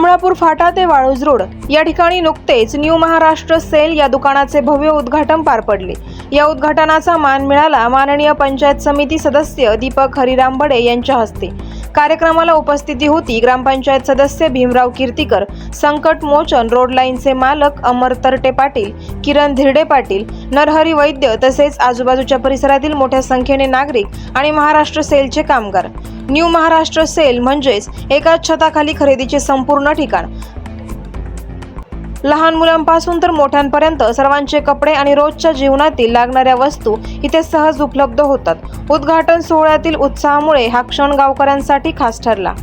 कमळापूर फाटा ते वाळूज रोड या ठिकाणी नुकतेच न्यू महाराष्ट्र सेल या दुकानाचे भव्य उद्घाटन पार पडले। या उद्घाटनाचा मान मिळाला माननीय पंचायत समिती सदस्य दीपक हरिराम बडे यांच्या हस्ते। कार्यक्रमाला उपस्थिती होती ग्रामपंचायत सदस्य भीमराव कीर्तीकर, संकट मोचन रोड लाईनचे मालक अमर तरटे पाटील, किरण धिरडे पाटील, नरहरी वैद्य तसेच आजूबाजूच्या परिसरातील मोठ्या संख्येने नागरिक आणि महाराष्ट्र सेलचे कामगार। न्यू महाराष्ट्र सेल म्हणजेच एकाच छताखाली खरेदीचे संपूर्ण ठिकाण। लहान मुलांपासून तर मोठ्यांपर्यंत सर्वांचे कपडे आणि रोजच्या जीवनातील लागणाऱ्या वस्तू इथे सहज उपलब्ध होतात। उद्घाटन सोहळ्यातील उत्साहामुळे हा क्षण गावकऱ्यांसाठी खास ठरला।